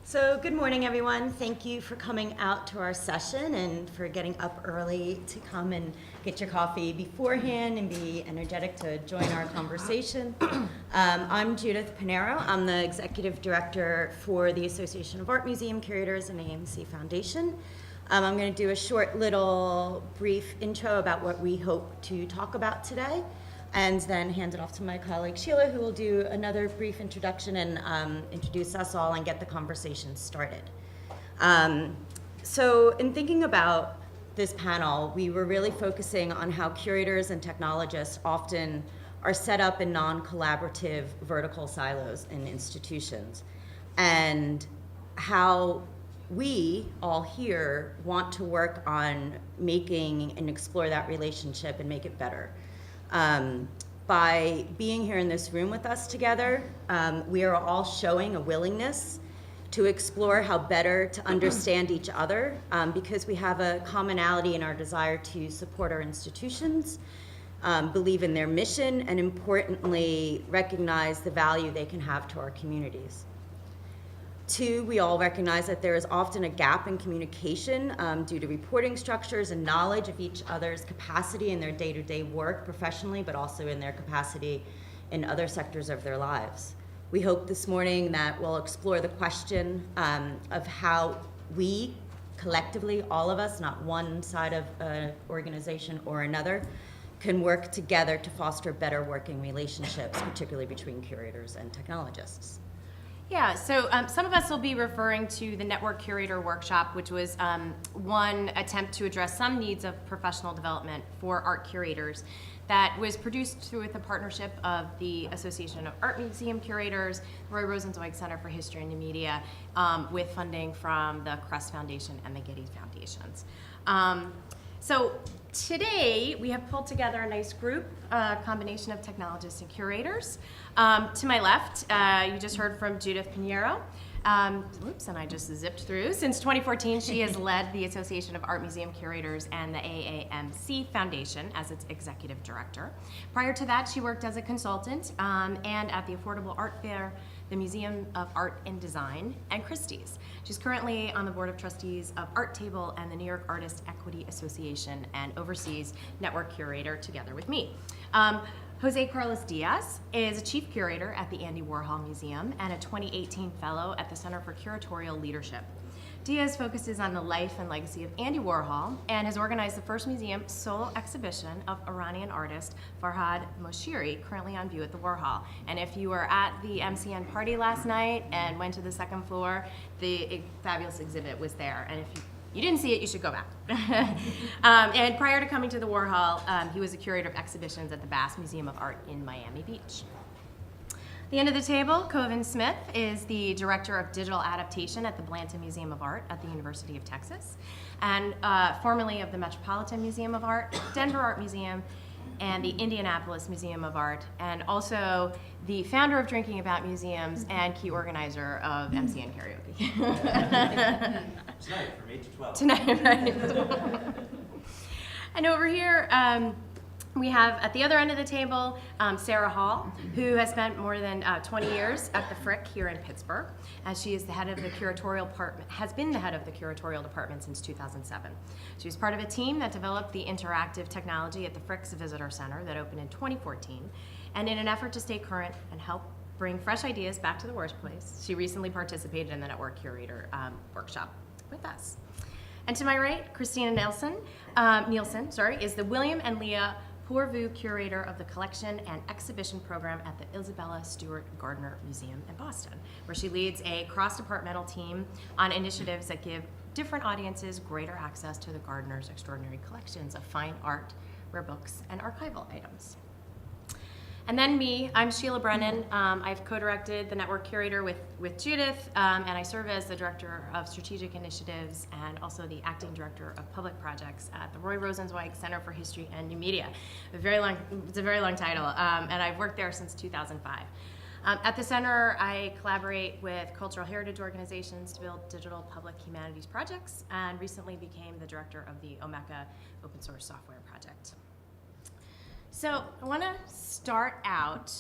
So good morning, everyone. Thank you for coming out to our session and for getting up early to come and get your coffee beforehand and be energetic to join our conversation. I'm Judith Pineiro. I'm the Executive Director for the Association of Art Museum Curators and AMC Foundation. I'm going to do a short little brief intro about what we hope to talk about today, and then hand it off to my colleague Sheila, who will do another brief introduction and introduce us all and get the conversation started. So in thinking about this panel, we were really focusing on how curators and technologists often are set up in non-collaborative vertical silos in institutions, and how we all here want to work on making and explore that relationship and make it better. By being here in this room with us together, we are all showing a willingness to explore how better to understand each other, because we have a commonality in our desire to support our institutions, believe in their mission, and importantly, recognize the value they can have to our communities. Two, we all recognize that there is often a gap in communication due to reporting structures and knowledge of each other's capacity in their day-to-day work professionally, but also in their capacity in other sectors of their lives. We hope this morning that we'll explore the question of how we collectively, all of us, not one side of an organization or another, can work together to foster better working relationships, particularly between curators and technologists. Yeah, so some of us will be referring to the Network Curator Workshop, which was one attempt to address some needs of professional development for art curators that was produced through the partnership of the Association of Art Museum Curators, Roy Rosenzweig Center for History and the Media, with funding from the Crest Foundation and the Getty Foundations. So today we have pulled together a nice group, a combination of technologists and curators. To my left, you just heard from Judith Pineiro. And I just zipped through. Since 2014, she has led the Association of Art Museum Curators and the AAMC Foundation as its executive director. Prior to that, she worked as a consultant and at the Affordable Art Fair, the Museum of Art and Design, and Christie's. She's currently on the board of trustees of Art Table and the New York Artists Equity Association, and oversees Network Curator together with me. Jose Carlos Diaz is a chief curator at the Andy Warhol Museum and a 2018 fellow at the Center for Curatorial Leadership. Diaz focuses on the life and legacy of Andy Warhol and has organized the first museum solo exhibition of Iranian artist Farhad Moshiri, currently on view at the Warhol. And if you were at the MCN party last night and went to the second floor, the fabulous exhibit was there. And if you didn't see it, you should go back. And prior to coming to the Warhol, he was a curator of exhibitions at the Bass Museum of Art in Miami Beach. At the end of the table, Koven Smith is the Director of Digital Adaptation at the Blanton Museum of Art at the University of Texas, and formerly of the Metropolitan Museum of Art, Denver Art Museum, and the Indianapolis Museum of Art, and also the founder of Drinking About Museums and key organizer of MCN Karaoke. Tonight from 8 to 12. Tonight, right. And over here, we have at the other end of the table, Sarah Hall, who has spent more than 20 years at the Frick here in Pittsburgh, as she is the head of the curatorial department, has been the head of the curatorial department since 2007. She was part of a team that developed the interactive technology at the Frick's Visitor Center that opened in 2014. And in an effort to stay current and help bring fresh ideas back to the workplace, she recently participated in the Network Curator Workshop with us. And to my right, Christina Nielsen, is the William and Leah Pourvu Curator of the Collection and Exhibition Program at the Isabella Stewart Gardner Museum in Boston, where she leads a cross-departmental team on initiatives that give different audiences greater access to the Gardner's extraordinary collections of fine art, rare books, and archival items. And then me, I'm Sheila Brennan. I've co-directed the Network Curator with Judith, and I serve as the Director of Strategic Initiatives and also the Acting Director of Public Projects at the Roy Rosenzweig Center for History and New Media. It's a very long title, and I've worked there since 2005. At the center, I collaborate with cultural heritage organizations to build digital public humanities projects, and recently became the director of the Omeka open source software project. So I want to start out,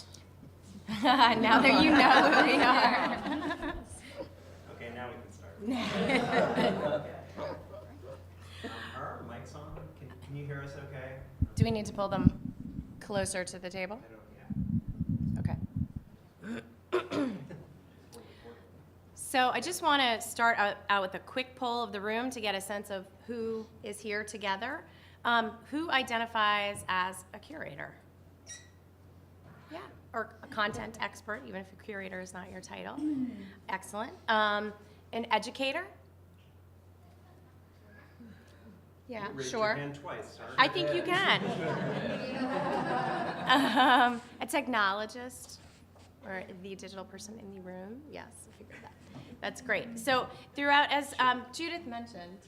now that you know who we are. Okay, now we we need to pull them closer to the table? Okay. So I just want to start out with a quick poll of the room to get a sense of who is here together. Who identifies as a curator? Yeah, or a content expert, even if a curator is not your title. Excellent. An educator? Yeah, Raise sure. your hand twice, sir. I think you can. A technologist or the digital person in the room. Yes, I figured that. That's great. So throughout, as Judith mentioned,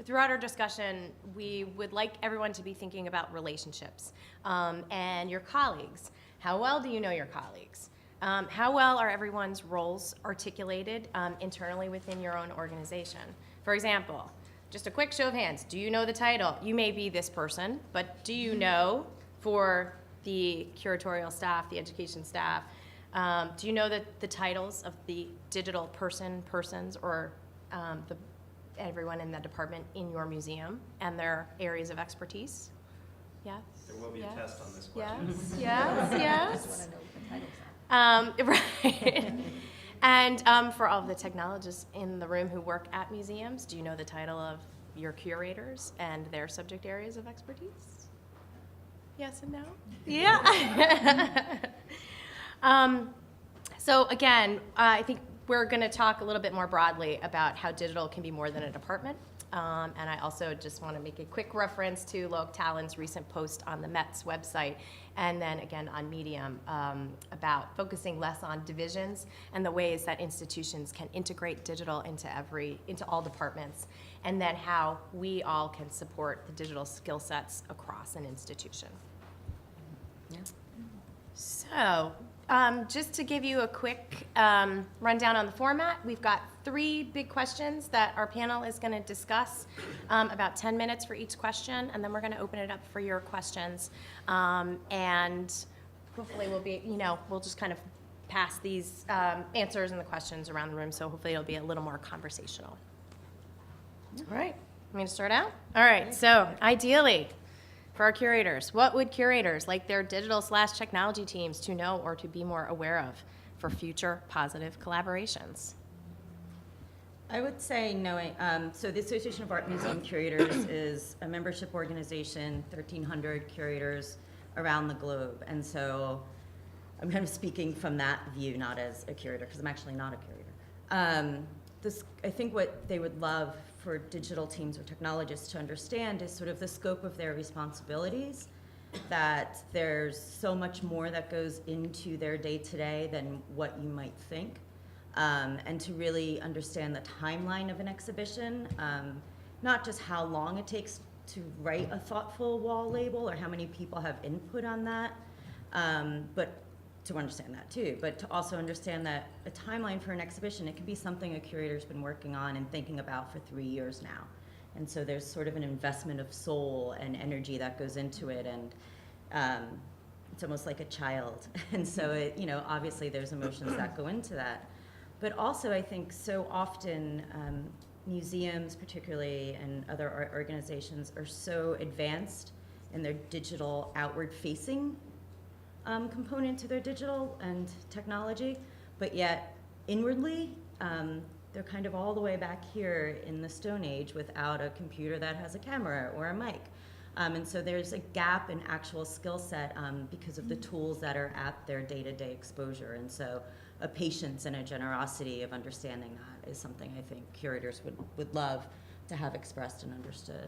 throughout our discussion, we would like everyone to be thinking about relationships and your colleagues. How well do you know your colleagues? How well are everyone's roles articulated internally within your own organization? For example, just a quick show of hands. Do you know the title? You may be this person, but do you know for the curatorial staff, the education staff, do you know the titles of the digital persons, or everyone in the department in your museum and their areas of expertise? Yes? There will be yes, a test on this question. Yes. Right. And for all of the technologists in the room who work at museums, do you know the title of your curators and their subject areas of expertise? Yes and no? Yeah. So again, I think we're going to talk a little bit more broadly about how digital can be more than a department. And I also just want to make a quick reference to Loic Talon's recent post on the Met's website, and then again on Medium, about focusing less on divisions and the ways that institutions can integrate digital into all departments, and then how we all can support the digital skill sets across an institution. Yeah. So, just to give you a quick rundown on the format, we've got 3 big questions that our panel is going to discuss, about 10 minutes for each question, and then we're going to open it up for your questions. And hopefully we'll just kind of pass these answers and the questions around the room, so hopefully it'll be a little more conversational. All right, I'm going to start out. All right, so ideally, for our curators, what would curators like their digital/technology teams to know or to be more aware of for future positive collaborations? I would say knowing, so the Association of Art Museum Curators is a membership organization, 1,300 curators around the globe. And so I'm kind of speaking from that view, not as a curator, because I'm actually not a curator. I think what they would love for digital teams or technologists to understand is sort of the scope of their responsibilities, that there's so much more that goes into their day-to-day than what you might think, and to really understand the timeline of an exhibition, not just how long it takes to write a thoughtful wall label or how many people have input on that, but to understand that too, but to also understand that a timeline for an exhibition, it can be something a curator's been working on and thinking about for 3 years now. And so there's sort of an investment of soul and energy that goes into it, and it's almost like a child. And so it, obviously there's emotions that go into that. But also I think so often museums particularly and other art organizations are so advanced in their digital outward facing component to their digital and technology, but yet inwardly they're kind of all the way back here in the Stone Age without a computer that has a camera or a mic. And so there's a gap in actual skill set because of the tools that are at their day-to-day exposure. And so a patience and a generosity of understanding that is something I think curators would love to have expressed and understood.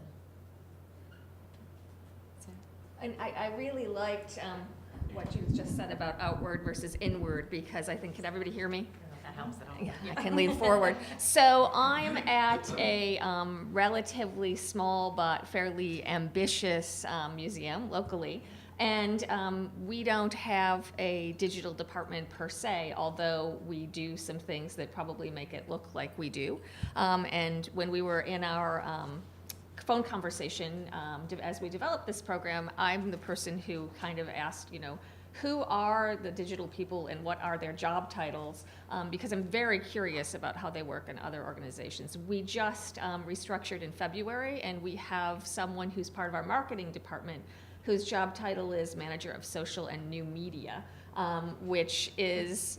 And I really liked what you just said about outward versus inward, because I think, can everybody hear me? That helps at all. Yeah, I can lean forward. So I'm at a relatively small but fairly ambitious museum locally, and we don't have a digital department per se, although we do some things that probably make it look like we do. And when we were in our phone conversation as we developed this program, I'm the person who kind of asked, who are the digital people and what are their job titles, because I'm very curious about how they work in other organizations. We just restructured in February, and we have someone who's part of our marketing department whose job title is Manager of Social and New Media, which is,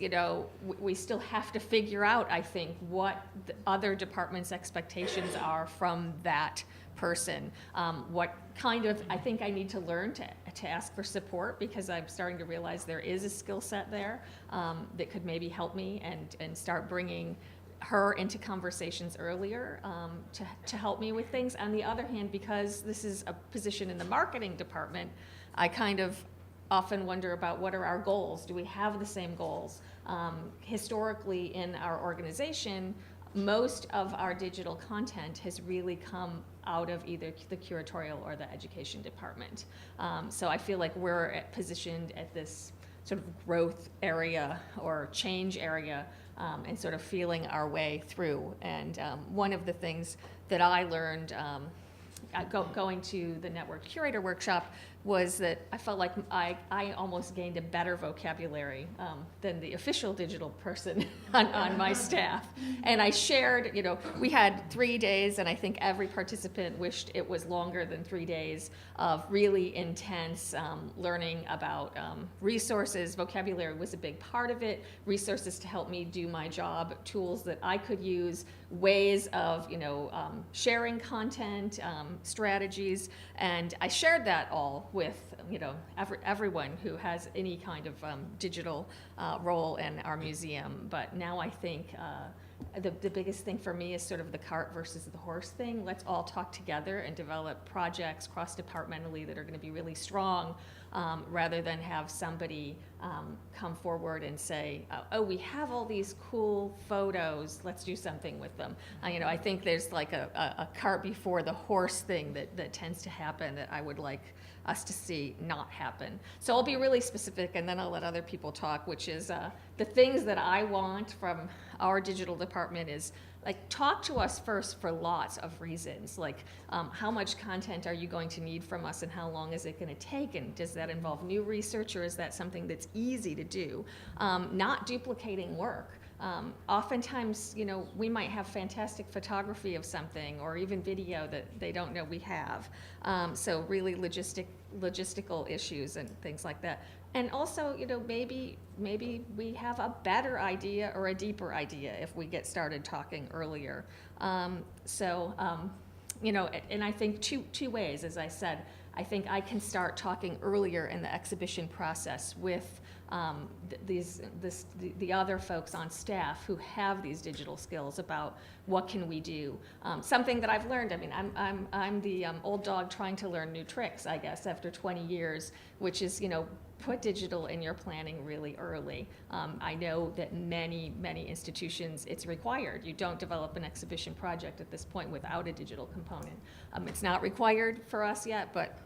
we still have to figure out, I think, what the other departments' expectations are from that person. What kind of, I think I need to learn to ask for support, because I'm starting to realize there is a skill set there that could maybe help me and start bringing her into conversations earlier to help me with things. On the other hand, because this is a position in the marketing department, I kind of often wonder about what are our goals? Do we have the same goals? Historically in our organization, most of our digital content has really come out of either the curatorial or the education department. So I feel like we're positioned at this sort of growth area or change area, and sort of feeling our way through. And one of the things that I learned going to the Network Curator workshop was that I felt like I almost gained a better vocabulary than the official digital person on my staff. And I shared, we had 3 days, and I think every participant wished it was longer than 3 days of really intense learning about resources. Vocabulary was a big part of it, resources to help me do my job, tools that I could use, ways of, sharing content, strategies, and I shared that all with, everyone who has any kind of digital role in our museum. But now I think the biggest thing for me is sort of the cart versus the horse thing. Let's all talk together and develop projects cross-departmentally that are going to be really strong, rather than have somebody come forward and say, oh, we have all these cool photos, let's do something with them. I think there's like a cart before the horse thing that tends to happen that I would like us to see not happen. So I'll be really specific, and then I'll let other people talk, which is the things that I want from our digital department is, like, talk to us first for lots of reasons. Like, how much content are you going to need from us, and how long is it going to take? And does that involve new research, or is that something that's easy to do? Not duplicating work. Oftentimes, we might have fantastic photography of something, or even video that they don't know we have. So really logistical issues and things like that. And also, maybe we have a better idea or a deeper idea if we get started talking earlier. And I think two ways, as I said. I think I can start talking earlier in the exhibition process with the other folks on staff who have these digital skills about what can we do. Something that I've learned, I'm the old dog trying to learn new tricks, I guess, after 20 years, which is, put digital in your planning really early. I know that many institutions, it's required. You don't develop an exhibition project at this point without a digital component. It's not required for us yet, but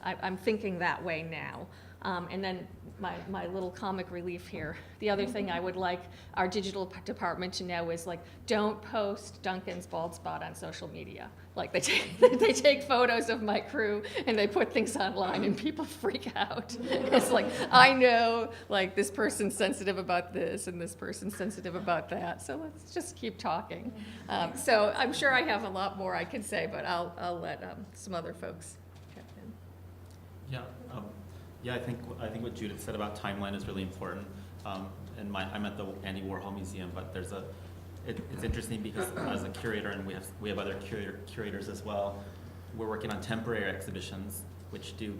I'm thinking that way now. And then my little comic relief here. The other thing I would like our digital department to know is, like, don't post Duncan's bald spot on social media. Like, they take photos of my crew and they put things online and people freak out. It's like, I know, like, this person's sensitive about this and this person's sensitive about that. So let's just keep talking. So I'm sure I have a lot more I can say, but I'll let some other folks get in. Yeah, I think what Judith said about timeline is really important. I'm at the Andy Warhol Museum, but it's interesting because as a curator, and we have other curators as well, we're working on temporary exhibitions, which do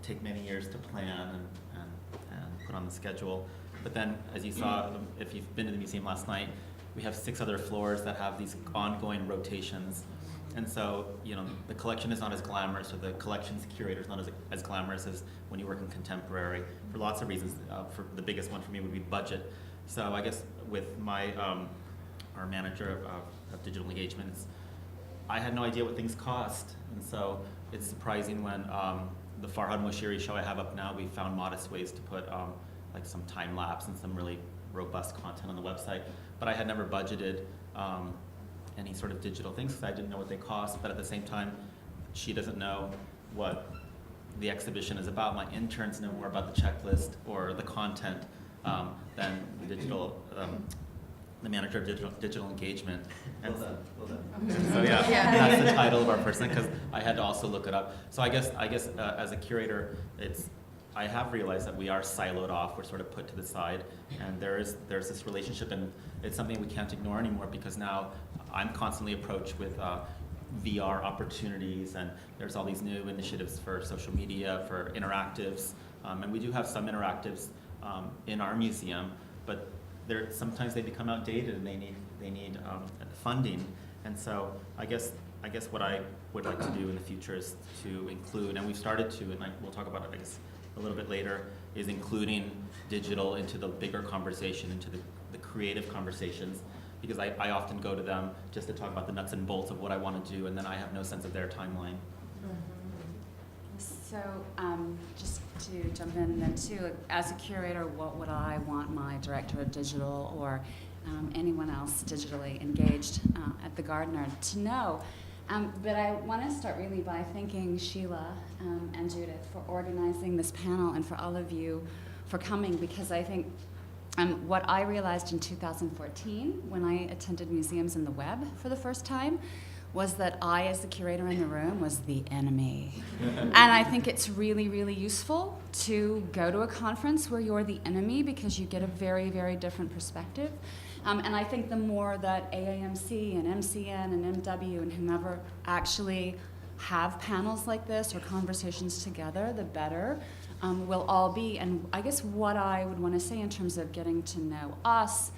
take many years to plan and put on the schedule. But then, as you saw, if you've been to the museum last night, we have 6 other floors that have these ongoing rotations. And so, the collection is not as glamorous, or the collection's curator is not as glamorous as when you work in contemporary, for lots of reasons. For the biggest one for me would be budget. So I guess with my our manager of digital engagements, I had no idea what things cost, and so it's surprising when the Farhad Moshiri show I have up now, we found modest ways to put like some time lapse and some really robust content on the website, but I had never budgeted any sort of digital things because I didn't know what they cost. But at the same time, she doesn't know what the exhibition is about, my interns know more about the checklist or the content than the digital, the manager of digital engagement. And Well done. so yeah, that's the title of our person, because I had to also look it up. So I guess as a curator, I have realized that we are siloed off. We're sort of put to the side, and there's this relationship, and it's something we can't ignore anymore, because now I'm constantly approached with VR opportunities, and there's all these new initiatives for social media, for interactives, and we do have some interactives in our museum, but sometimes they become outdated and they need funding. And so I guess what I would like to do in the future is to include, and we've started to, and we'll talk about it, I guess, a little bit later, is including digital into the bigger conversation, into the creative conversations, because I often go to them just to talk about the nuts and bolts of what I want to do, and then I have no sense of their timeline. So just to jump in then too, as a curator, what would I want my director of digital or anyone else digitally engaged at the Gardner to know? But I want to start really by thanking Sheila and Judith for organizing this panel, and for all of you for coming, because I think what I realized in 2014 when I attended Museums in the Web for the first time was that I, as the curator in the room, was the enemy. And I think it's really, really useful to go to a conference where you're the enemy, because you get a very, very different perspective. And I think the more that AAMC and MCN and MW and whomever actually have panels like this or conversations together, the better we'll all be. And I guess what I would want to say in terms of getting to know us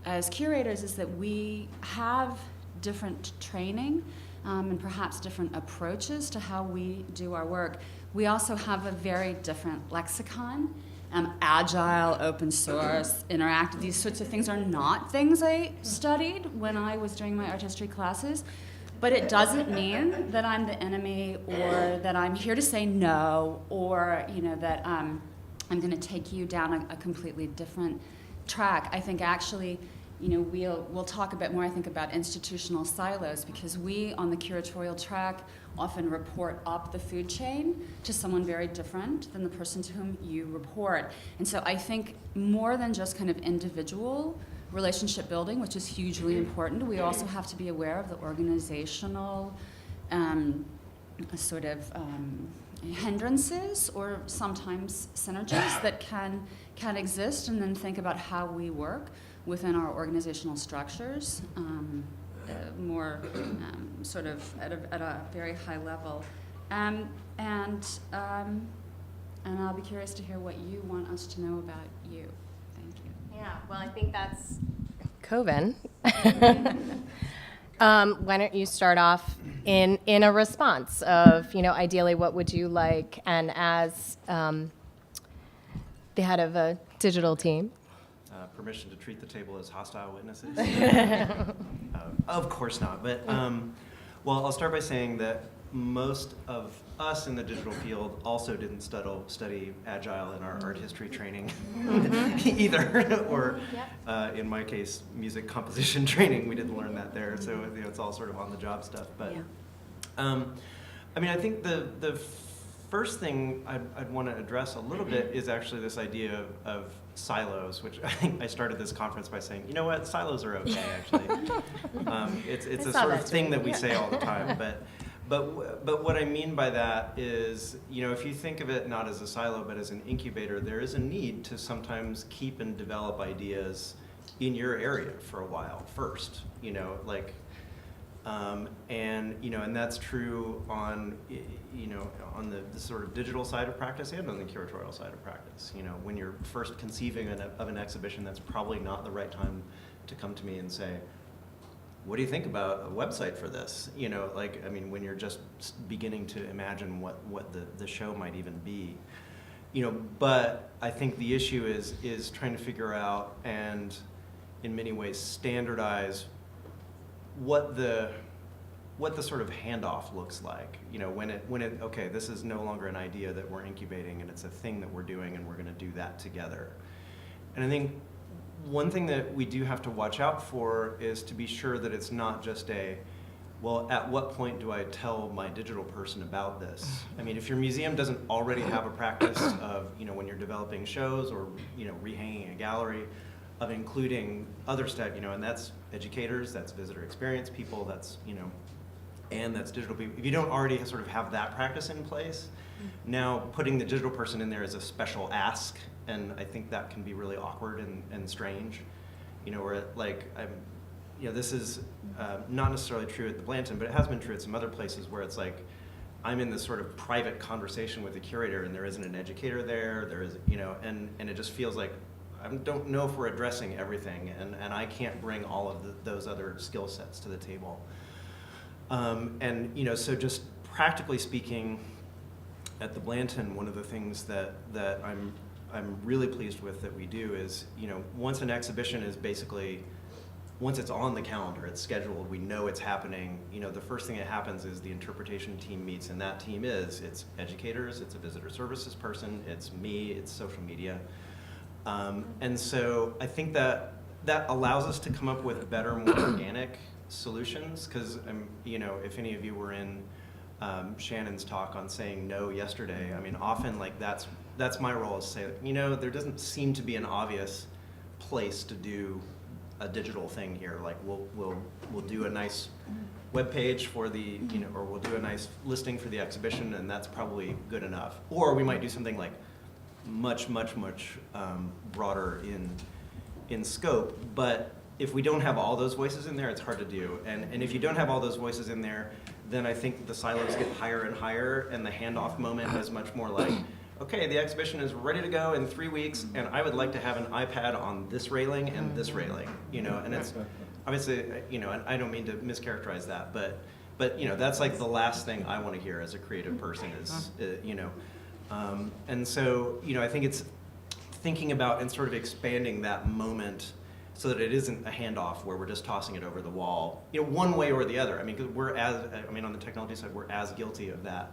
as curators is that we have different training and perhaps different approaches to how we do our work. We also have a very different lexicon. Agile, open source, interactive, these sorts of things are not things I studied when I was doing my art history classes, but it doesn't mean that I'm the enemy, or that I'm here to say no, or that I'm going to take you down a completely different track. I think actually, we'll talk a bit more, I think, about institutional silos, because we on the curatorial track often report up the food chain to someone very different than the person to whom you report. And so I think more than just kind of individual relationship building, which is hugely important, we also have to be aware of the organizational hindrances or sometimes synergies that can exist, and then think about how we work within our organizational structures, more sort of at a very high level. And I'll be curious to hear what you want us to know about you. Thank you. Yeah, well, I think that's Koven. Why don't you start off in a response of, ideally what would you like, and as the head of a digital team. Permission to treat the table as hostile witnesses? Of course not. But, well, I'll start by saying that most of us in the digital field also didn't study Agile in our art history training either, or in my case, music composition training. We didn't learn that there, so it's all sort of on-the-job stuff. But I think the first thing I'd want to address a little bit is actually this idea of silos, which I think I started this conference by saying, you know what, silos are okay, actually. It's a sort of thing that we say all the time, but what I mean by that is, if you think of it not as a silo but as an incubator, there is a need to sometimes keep and develop ideas in your area for a while first, and that's true on on the sort of digital side of practice and on the curatorial side of practice. When you're first conceiving of an exhibition, that's probably not the right time to come to me and say, what do you think about a website for this? When you're just beginning to imagine what the show might even be. But I think the issue is trying to figure out and in many ways standardize what the sort of handoff looks like. Okay, this is no longer an idea that we're incubating, and it's a thing that we're doing, and we're going to do that together. And I think one thing that we do have to watch out for is to be sure that it's not just well, at what point do I tell my digital person about this? I mean, if your museum doesn't already have a practice of, when you're developing shows or, rehanging a gallery, of including other stuff, and that's educators, that's visitor experience people, that's, and that's digital people. If you don't already sort of have that practice in place, now putting the digital person in there is a special ask, and I think that can be really awkward and strange. Where this is not necessarily true at the Blanton, but it has been true at some other places where it's like, I'm in this sort of private conversation with the curator and there isn't an educator there, and it just feels like, I don't know if we're addressing everything, and I can't bring all of those other skill sets to the table. So just practically speaking, at the Blanton, one of the things that I'm really pleased with that we do is, once an exhibition is once it's on the calendar, it's scheduled, we know it's happening, the first thing that happens is the interpretation team meets, and that team it's educators, it's a visitor services person, it's me, it's social media. And so I think that allows us to come up with better, more organic solutions, because, if any of you were in Shannon's talk on saying no yesterday, I mean, often that's my role, is to say, there doesn't seem to be an obvious place to do a digital thing here. Like we'll do a nice web page for the, or we'll do a nice listing for the exhibition, and that's probably good enough. Or we might do something like much broader in scope, but if we don't have all those voices in there, it's hard to do. And if you don't have all those voices in there, then I think the silos get higher and higher, and the handoff moment is much more like, okay, the exhibition is ready to go in 3 weeks, and I would like to have an iPad on this railing and this railing, and it's obviously, and I don't mean to mischaracterize that, but that's like the last thing I want to hear as a creative person is, and so, I think it's thinking about and sort of expanding that moment so that it isn't a handoff where we're just tossing it over the wall, one way or the other. I mean, because on the technology side, we're as guilty of that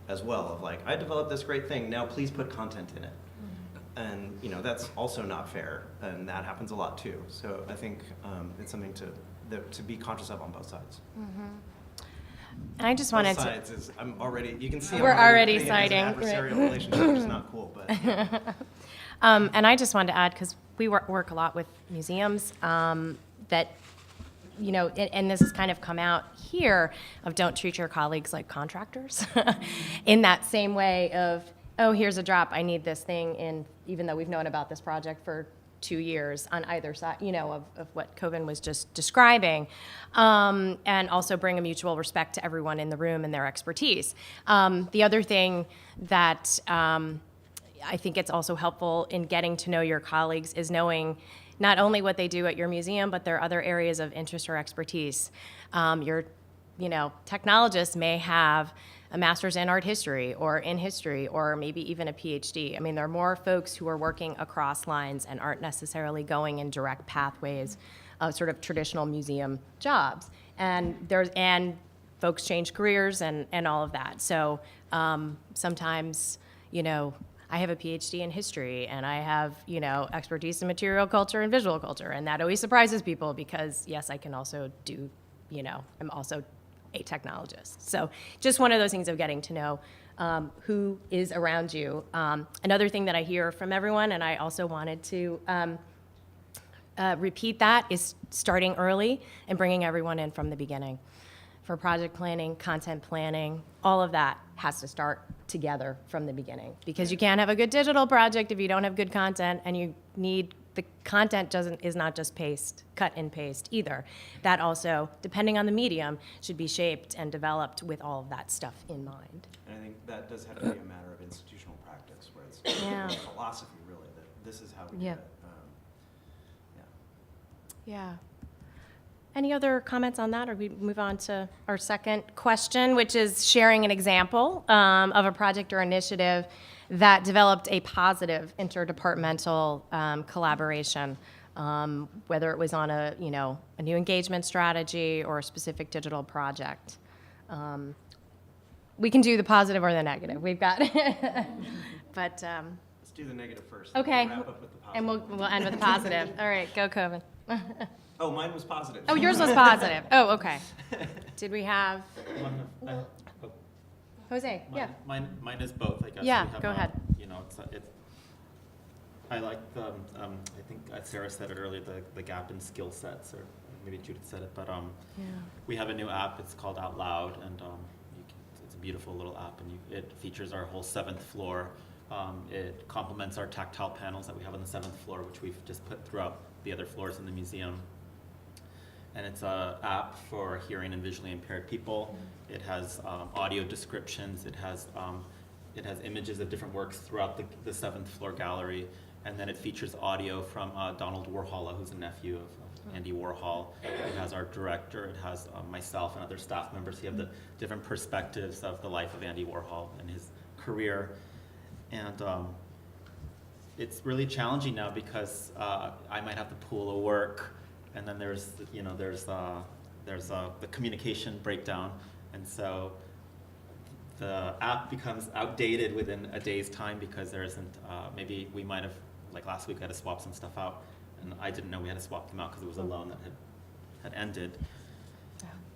as well, of like, I developed this great thing, now please put content in it. And, that's also not fair, and that happens a lot too. So I think it's something to be conscious of on both sides. And I just wanted both sides is, you can see We're I'm already getting siding, into an adversarial relationship, which is not cool, but. and I just wanted to add, because we work a lot with museums, that, and this has kind of come out here, of don't treat your colleagues like contractors in that same way of, oh, here's a drop, I need this thing in, even though we've known about this project for 2 years on either side, of what Koven was just describing, and also bring a mutual respect to everyone in the room and their expertise. The other thing that I think it's also helpful in getting to know your colleagues is knowing not only what they do at your museum, but their other areas of interest or expertise. Your technologists may have a master's in art history or in history or maybe even a PhD. I mean, there are more folks who are working across lines and aren't necessarily going in direct pathways of sort of traditional museum jobs. And folks change careers and all of that. So sometimes, I have a PhD in history and I have, expertise in material culture and visual culture. And that always surprises people because, yes, I can also do, I'm also a technologist. So just one of those things of getting to know who is around you. Another thing that I hear from everyone, and I also wanted to repeat that, is starting early and bringing everyone in from the beginning. For project planning, content planning, all of that has to start together from the beginning, because you can't have a good digital project if you don't have good content, and you need the content is not just cut and paste either. That also, depending on the medium, should be shaped and developed with all of that stuff in mind. And I think that does have to be a matter of institutional practice, where it's philosophy really, that this is how we do it. Yeah. Any other comments on that, or we move on to our second question, which is sharing an example of a project or initiative that developed a positive interdepartmental collaboration, whether it was on a new engagement strategy or a specific digital project. We can do the positive or the negative. We've got, but Let's do the negative first. okay, We'll wrap up with the positive. and we'll end with the positive. All right, go Koven. Oh, mine was positive. Oh, yours was positive. Oh, okay. Did we have Jose? Yeah. Mine is both, I guess. Yeah, We have, go ahead. You know, it's I like the, I think Sarah said it earlier, the gap in skill sets, or maybe Judith said it, but we have a new app, it's called Out Loud, and it's a beautiful little app, and it features our whole 7th floor. It complements our tactile panels that we have on the 7th floor, which we've just put throughout the other floors in the museum. And it's an app for hearing and visually impaired people. It has audio descriptions, it has images of different works throughout the 7th floor gallery. And then it features audio from Donald Warhol, who's a nephew of Andy Warhol. It has our director, it has myself and other staff members. You have the different perspectives of the life of Andy Warhol and his career. And it's really challenging now because I might have to pull a work, and then there's the communication breakdown. And so the app becomes outdated within a day's time because there isn't, maybe we might have, like last week, I had to swap some stuff out, and I didn't know we had to swap them out because it was a loan that had ended.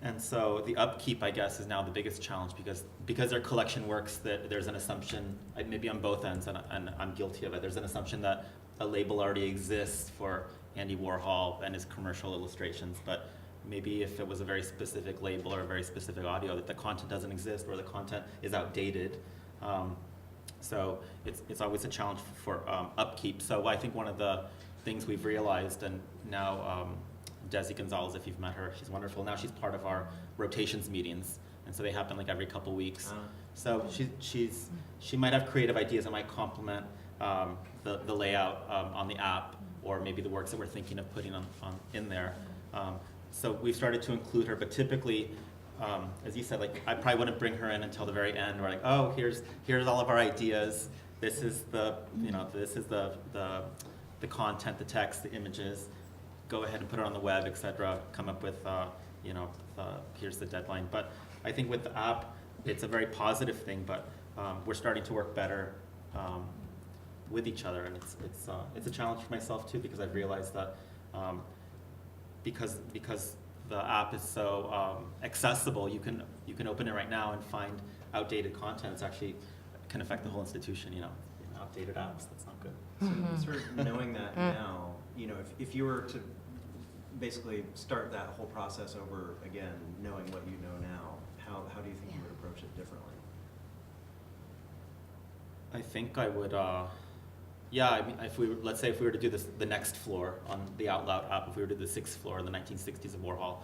And so the upkeep, I guess, is now the biggest challenge because they're collection works, that there's an assumption, maybe on both ends, and I'm guilty of it, there's an assumption that a label already exists for Andy Warhol and his commercial illustrations, but maybe if it was a very specific label or a very specific audio, that the content doesn't exist or the content is outdated. So it's always a challenge for upkeep. So I think one of the things we've realized, and now Desi Gonzalez, if you've met her, she's wonderful. Now she's part of our rotations meetings, and so they happen like every couple weeks. So she might have creative ideas that might complement the layout on the app, or maybe the works that we're thinking of putting in there. So we've started to include her, but typically, as you said, like I probably wouldn't bring her in until the very end. We're like, oh, here's all of our ideas. This is the content, the text, the images. Go ahead and put it on the web, etc. Come up with, here's the deadline. But I think with the app, it's a very positive thing. But we're starting to work better with each other, and it's a challenge for myself too, because I've realized that because the app is so accessible, you can open it right now and find outdated content. It's actually can affect the whole institution. Outdated apps. That's not good. So sort of knowing that now, if you were to basically start that whole process over again, knowing what you know now, how do you think you would approach it differently? I think I would. Let's say if we were to do the next floor on the Out Loud app, if we were to do the 6th floor, the 1960s of Warhol,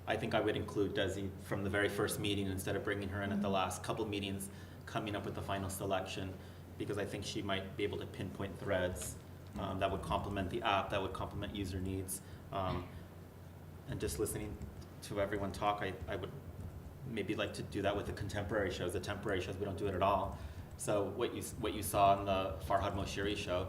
I think I would include Desi from the very first meeting instead of bringing her in at the last couple meetings, coming up with the final selection, because I think she might be able to pinpoint threads that would complement the app, that would complement user needs. And just listening to everyone talk, I would maybe like to do that with the contemporary shows. The temporary shows, we don't do it at all. So what you saw in the Farhad Moshiri show,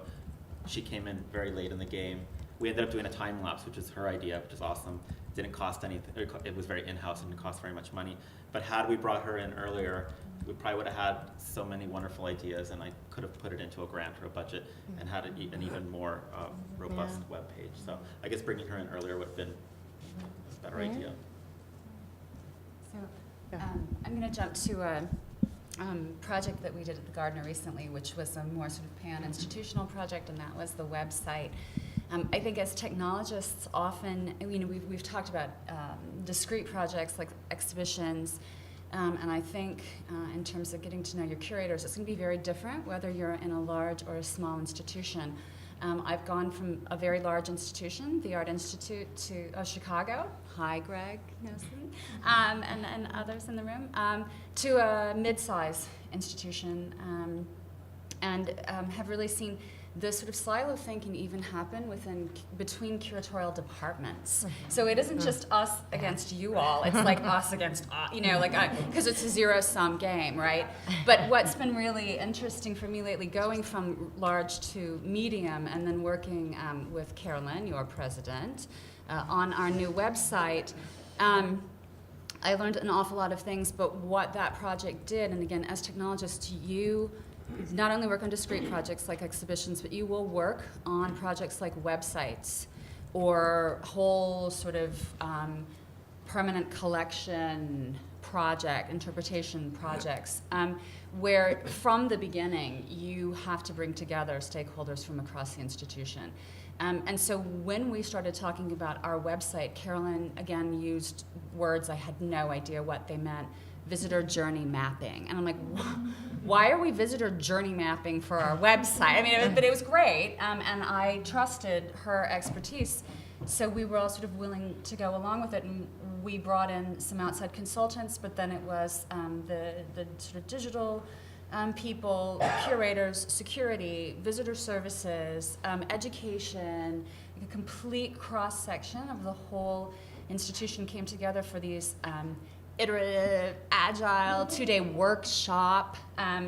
she came in very late in the game. We ended up doing a time lapse, which is her idea, which is awesome. It didn't cost anything. It was very in-house and didn't cost very much money. But had we brought her in earlier, we probably would have had so many wonderful ideas, and I could have put it into a grant or a budget and had an even more robust web page. So I guess bringing her in earlier would have been a better idea. So I'm going to jump to a project that we did at the Gardner recently, which was a more sort of pan-institutional project, and that was the website. I think as technologists often, we've talked about discrete projects like exhibitions, and I think in terms of getting to know your curators, it's going to be very different whether you're in a large or a small institution. I've gone from a very large institution, the Art Institute of Chicago, hi Greg Nielsen, and others in the room, to a mid-size institution, and have really seen this sort of silo thinking even happen between curatorial departments. So it isn't just us against you all, it's like us against, because it's a zero-sum game, right? But what's been really interesting for me lately, going from large to medium, and then working with Carolyn, your president, on our new website, I learned an awful lot of things, but what that project did, and again, as technologists, you not only work on discrete projects like exhibitions, but you will work on projects like websites, or whole sort of permanent collection project, interpretation projects, where from the beginning you have to bring together stakeholders from across the institution. And so when we started talking about our website, Carolyn again used words I had no idea what they meant. Visitor journey mapping. And I'm like, why are we visitor journey mapping for our website? I mean, but it was great, and I trusted her expertise. So we were all sort of willing to go along with it, and we brought in some outside consultants, but then it was the sort of digital people, curators, security, visitor services, education, a complete cross-section of the whole institution came together for these iterative, agile, 2-day workshop.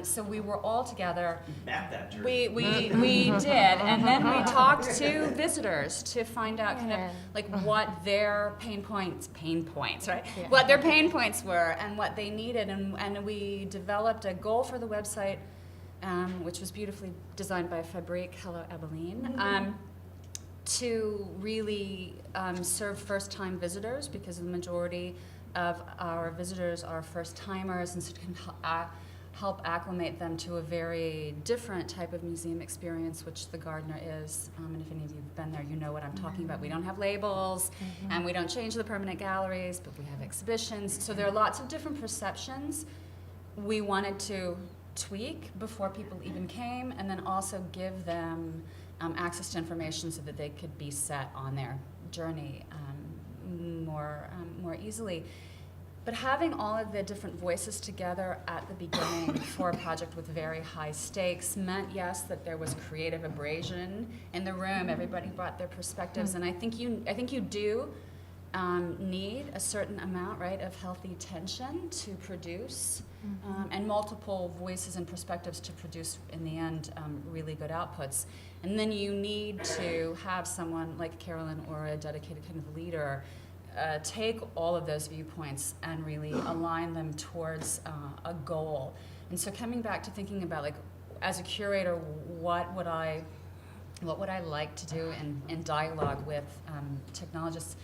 So we were all together. Map that journey. We did, and then we talked to visitors to find out kind of like what their pain points, right? Yeah. What their pain points were and what they needed, and we developed a goal for the website, which was beautifully designed by Fabrique. Hello, Abilene. To really serve first-time visitors, because the majority of our visitors are first-timers, and so it can help acclimate them to a very different type of museum experience, which the Gardner is. And if any of you have been there, you know what I'm talking about. We don't have labels, and we don't change the permanent galleries, but we have exhibitions. So there are lots of different perceptions we wanted to tweak before people even came, and then also give them access to information so that they could be set on their journey more easily. But having all of the different voices together at the beginning for a project with very high stakes meant, yes, that there was creative abrasion in the room. Everybody brought their perspectives, and I think you do need a certain amount, right, of healthy tension to produce, and multiple voices and perspectives to produce, in the end, really good outputs. And then you need to have someone like Carolyn or a dedicated kind of leader take all of those viewpoints and really align them towards a goal. And so coming back to thinking about, like, as a curator, what would I like to do in dialogue with technologists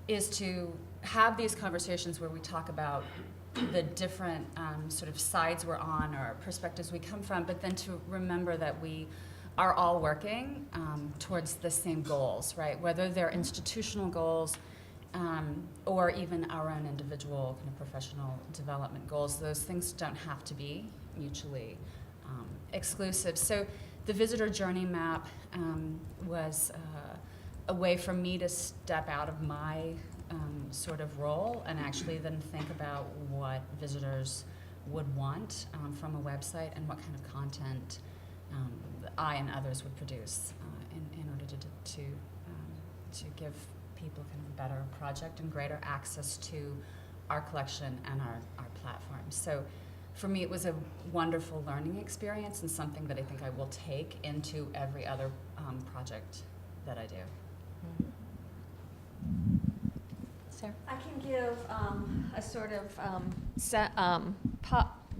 is to have these conversations where we talk about the different sort of sides we're on or perspectives we come from, but then to remember that we are all working towards the same goals, right? Whether they're institutional goals or even our own individual kind of professional development goals. Those things don't have to be mutually exclusive. So the visitor journey map was a way for me to step out of my sort of role and actually then think about what visitors would want from a website and what kind of content I and others would produce in order to give people kind of a better project and greater access to our collection and our platform. So for me, it was a wonderful learning experience and something that I think I will take into every other project that I do. Sarah? I can give a sort of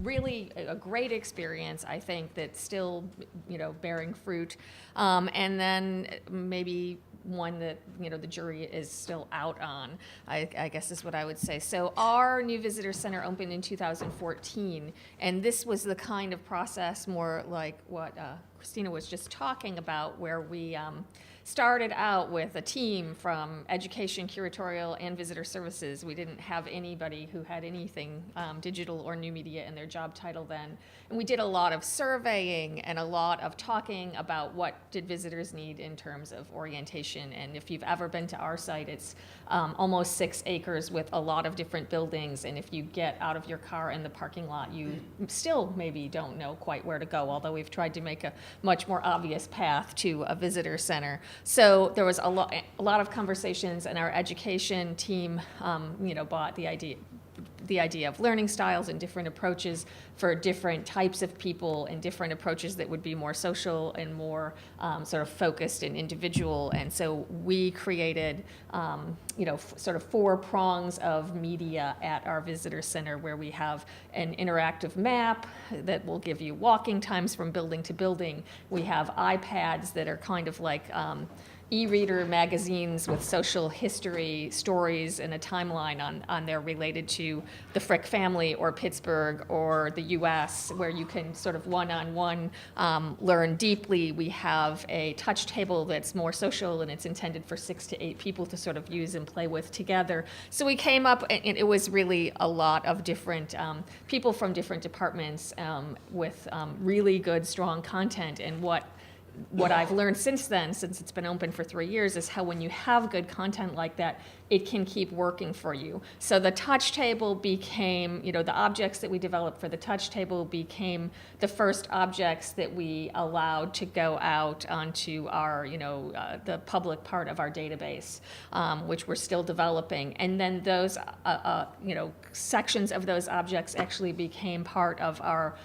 really a great experience, I think, that's still, bearing fruit, and then maybe one that, the jury is still out on, I guess is what I would say. So our new visitor center opened in 2014, and this was the kind of process more like what Christina was just talking about, where we started out with a team from education, curatorial, and visitor services. We didn't have anybody who had anything digital or new media in their job title then. And we did a lot of surveying and a lot of talking about what did visitors need in terms of orientation. And if you've ever been to our site, it's almost 6 acres with a lot of different buildings. And if you get out of your car in the parking lot, you still maybe don't know quite where to go, although we've tried to make a much more obvious path to a visitor center. So there was a lot of conversations, and our education team, bought the idea of learning styles and different approaches for different types of people and different approaches that would be more social and more sort of focused and individual. And so we created, sort of 4 prongs of media at our visitor center, where we have an interactive map that will give you walking times from building to building. We have iPads that are kind of like, e-reader magazines with social history stories and a timeline on there related to the Frick family or Pittsburgh or the U.S., where you can sort of one-on-one learn deeply. We have a touch table that's more social, and it's intended for 6 to 8 people to sort of use and play with together. So we came up, and it was really a lot of different people from different departments with really good, strong content. And what I've learned since then, since it's been open for 3 years, is how when you have good content like that, it can keep working for you. So the touch table became, the objects that we developed for the touch table became the first objects that we allowed to go out onto our, the public part of our database, which we're still developing. And then those, sections of those objects actually became part of our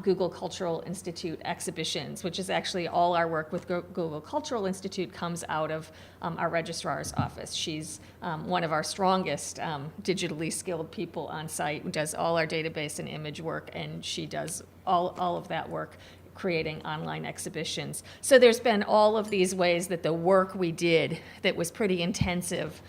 Google Cultural Institute exhibitions, which is actually all our work with Google Cultural Institute comes out of our registrar's office. She's one of our strongest digitally skilled people on site, who does all our database and image work, and she does all of that work creating online exhibitions. So there's been all of these ways that the work we did that was pretty intensive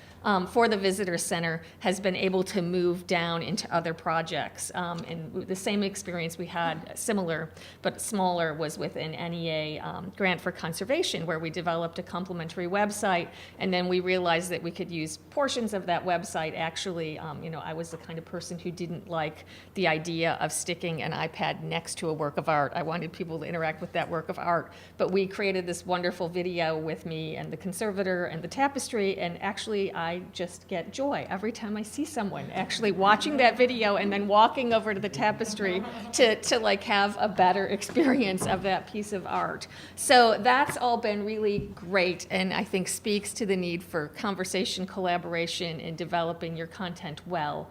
for the Visitor Center has been able to move down into other projects. And the same experience we had, similar but smaller, was with an NEA grant for conservation, where we developed a complementary website, and then we realized that we could use portions of that website. Actually, I was the kind of person who didn't like the idea of sticking an iPad next to a work of art. I wanted people to interact with that work of art. But we created this wonderful video with me and the conservator and the tapestry, and actually I just get joy every time I see someone actually watching that video and then walking over to the tapestry to like have a better experience of that piece of art. So that's all been really great, and I think speaks to the need for conversation, collaboration, and developing your content well.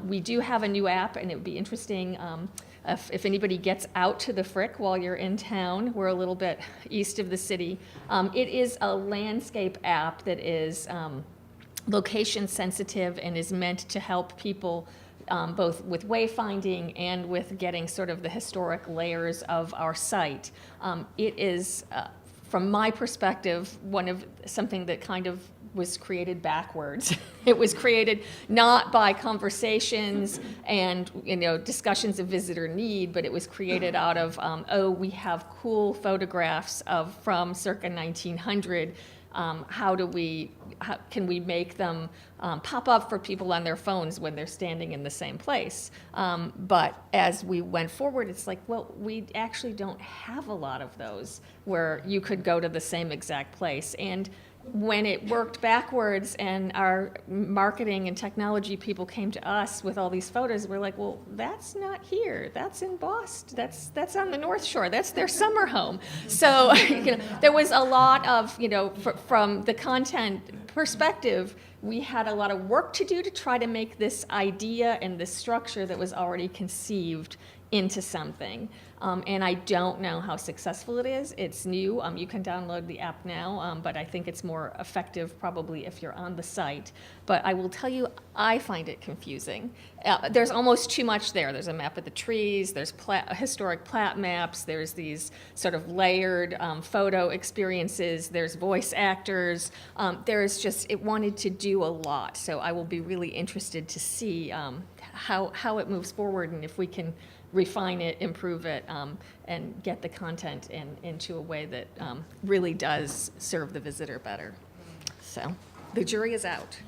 We do have a new app, and it would be interesting if anybody gets out to the Frick while you're in town. We're a little bit east of the city. It is a landscape app that is location sensitive and is meant to help people both with wayfinding and with getting sort of the historic layers of our site. It is, from my perspective, something that kind of was created backwards. It was created not by conversations and discussions of visitor need, but it was created out of we have cool photographs from circa 1900. How can we make them pop up for people on their phones when they're standing in the same place? But as we went forward, it's like, well, we actually don't have a lot of those where you could go to the same exact place. And when it worked backwards and our marketing and technology people came to us with all these photos, we're like, well, that's not here. That's in Boston. That's on the North Shore. That's their summer home. So there was a lot of, from the content perspective, we had a lot of work to do to try to make this idea and this structure that was already conceived into something. And I don't know how successful it is. It's new. You can download the app now, but I think it's more effective probably if you're on the site. But I will tell you, I find it confusing. There's almost too much there. There's a map of the trees, there's historic plat maps, there's these sort of layered photo experiences, there's voice actors. It wanted to do a lot. So I will be really interested to see how it moves forward, and if we can refine it, improve it, and get the content into a way that really does serve the visitor better. So the jury is out.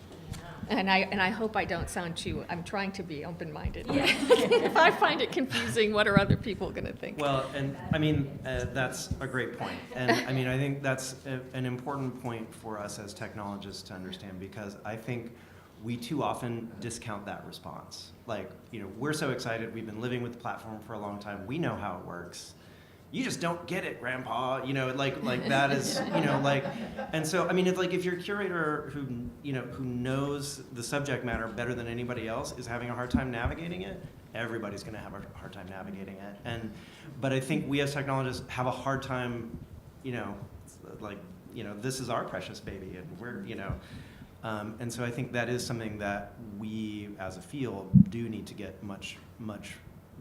And I hope I don't sound I'm trying to be open-minded. Yeah. If I find it confusing, what are other people going to think? Well, and I mean, that's a great point. And I mean, I think that's an important point for us as technologists to understand, because I think we too often discount that response. Like, we're so excited. We've been living with the platform for a long time. We know how it works. You just don't get it, Grandpa. Like that is, and so, I mean, it's like if your curator who knows the subject matter better than anybody else is having a hard time navigating it, everybody's going to have a hard time navigating it. But I think we as technologists have a hard time, this is our precious baby, and we're, and so I think that is something that we, as a field, do need to get much, much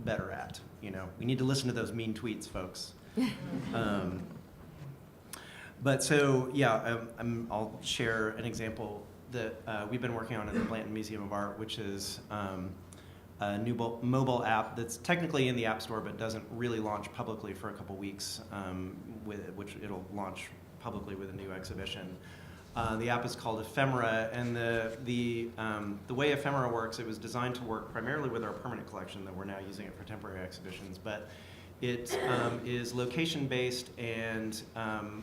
better at. We need to listen to those mean tweets, folks. But so, yeah, I'll share an example that we've been working on at the Blanton Museum of Art, which is a new mobile app that's technically in the App Store but doesn't really launch publicly for a couple weeks, which it'll launch publicly with a new exhibition. The app is called Ephemera, and the way Ephemera works, it was designed to work primarily with our permanent collection that we're now using it for temporary exhibitions, but it is location-based, and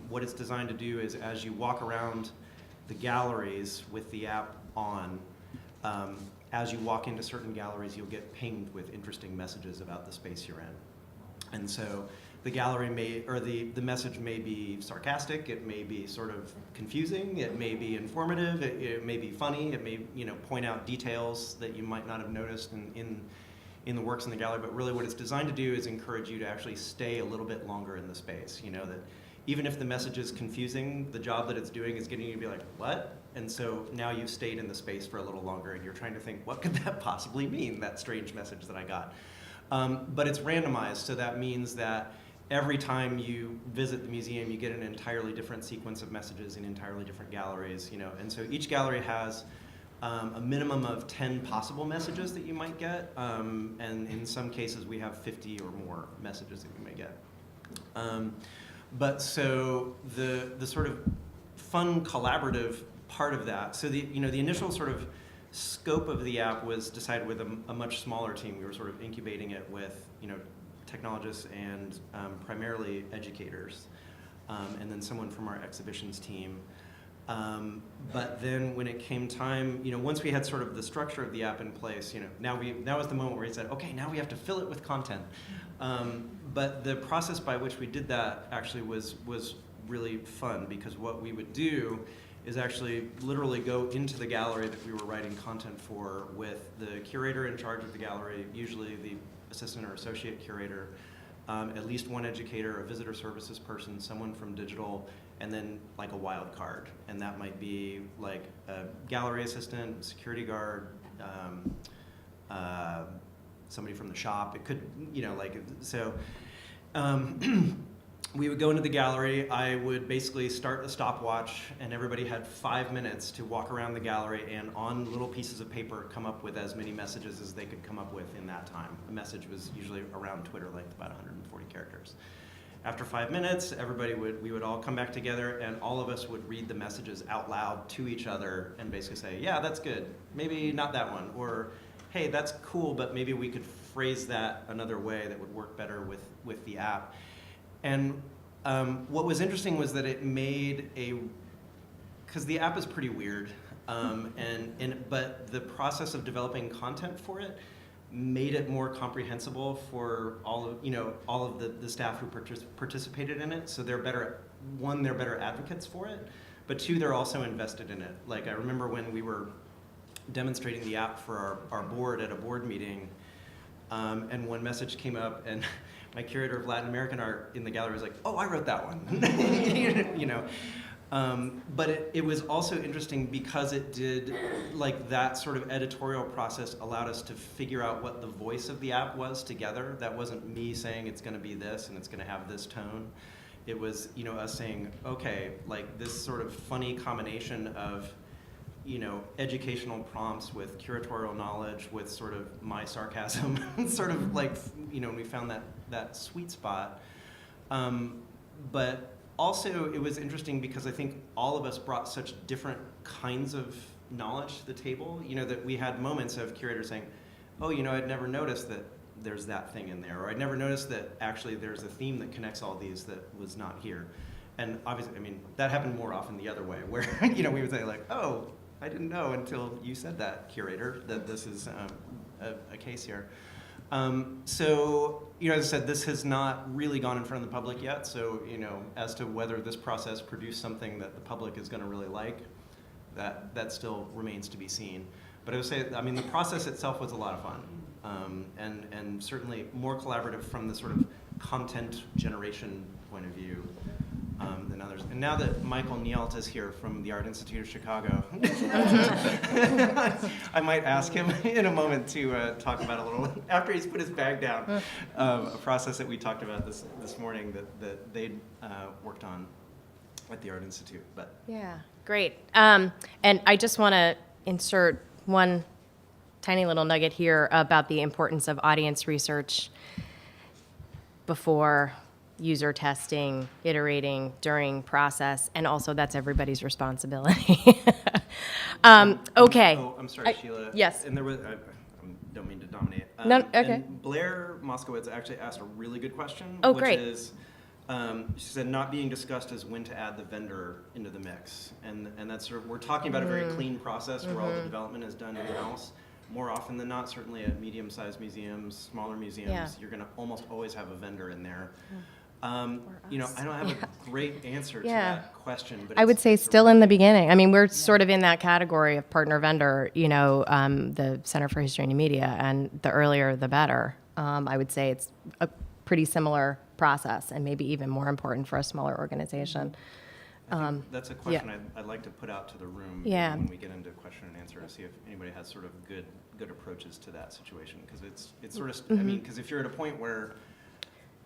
what it's designed to do is as you walk around the galleries with the app on, as you walk into certain galleries, you'll get pinged with interesting messages about the space you're in. And so the gallery may, or the message may be sarcastic, it may be sort of confusing, it may be informative, it may be funny, it may, you know, point out details that you might not have noticed in the works in the gallery, but really what it's designed to do is encourage you to actually stay a little bit longer in the space. You know, that even if the message is confusing, the job that it's doing is getting you to be like, what? And so now you've stayed in the space for a little longer and you're trying to think, what could that possibly mean, that strange message that I got? But it's randomized, so that means that every time you visit the museum, you get an entirely different sequence of messages in entirely different galleries, you know. And so each gallery has a minimum of 10 possible messages that you might get, and in some cases we have 50 or more messages that you may get. But so the sort of fun collaborative part of that, so the initial sort of scope of the app was decided with a much smaller team. We were sort of incubating it with, you know, technologists and primarily educators, and then someone from our exhibitions team. But then when it came time, you know, once we had sort of the structure of the app in place, you know, now was the moment where we said, okay, now we have to fill it with content. But the process by which we did that actually was really fun, because what we would do is actually literally go into the gallery that we were writing content for with the curator in charge of the gallery, usually the assistant or associate curator, at least one educator, a visitor services person, someone from digital, and then like a wild card. And that might be like a gallery assistant, security guard, somebody from the shop. It could, you know, like, so we would go into the gallery. I would basically start the stopwatch, and everybody had 5 minutes to walk around the gallery and on little pieces of paper come up with as many messages as they could come up with in that time. A message was usually around Twitter length, about 140 characters. After 5 minutes, we would all come back together, and all of us would read the messages out loud to each other and basically say, yeah, that's good, maybe not that one, or hey, that's cool, but maybe we could phrase that another way that would work better with the app. And what was interesting was that it made because the app is pretty weird, but the process of developing content for it made it more comprehensible for all of the staff who participated in it. So they're better advocates for it, but two, they're also invested in it. Like I remember when we were demonstrating the app for our board at a board meeting, and one message came up, and my curator of Latin American art in the gallery was like, oh, I wrote that one. You know. But it was also interesting because it did, like, that sort of editorial process allowed us to figure out what the voice of the app was together. That wasn't me saying it's going to be this and it's going to have this tone. It was, you know, us saying, okay, like this sort of funny combination of, you know, educational prompts with curatorial knowledge, with sort of my sarcasm, sort of like, you know, we found that sweet spot. But also, it was interesting because I think all of us brought such different kinds of knowledge to the table, you know, that we had moments of curators saying, oh, you know, I'd never noticed that there's that thing in there, or I'd never noticed that actually there's a theme that connects all these that was not here. And obviously, I mean, that happened more often the other way, where, you know, we would say like, oh, I didn't know until you said that, curator, that this is a case here. So, you know, as I said, this has not really gone in front of the public yet. So, you know, as to whether this process produced something that the public is going to really like, that still remains to be seen. But I would say, I mean, the process itself was a lot of fun, and certainly more collaborative from the sort of content generation point of view than others. And now that Michael Nielt is here from the Art Institute of Chicago, I might ask him in a moment to talk about a little, after he's put his bag down, a process that we talked about this morning that they worked on. at the Art Institute. But Yeah, great. And I just want to insert one tiny little nugget here about the importance of audience research before user testing, iterating, during process, and also that's everybody's responsibility. Okay. Oh, I'm sorry, Sheila. yes. And there was, I don't mean to dominate. No, okay. And Blair Moskowitz actually asked a really good question. Oh, which great. is, she said, not being discussed is when to add the vendor into the mix. And that's sort of, we're talking about a very clean process where all the development is done in-house. More often than not, certainly at medium-sized museums, smaller museums, Yeah. you're going to almost always have a vendor in there. You know, I don't have a great answer to Yeah. that question, but I would it's- say it's a still in the really- beginning. I mean, we're sort of in that category of partner vendor, you know, the Center for History and Media, and the earlier the better. I would say it's a pretty similar process and maybe even more important for a smaller organization. I think that's a question I'd like to put out to the room Yeah. when we get into question and answer to see if anybody has sort of good approaches to that situation. Because it's sort of, I mean, because if you're at a point where,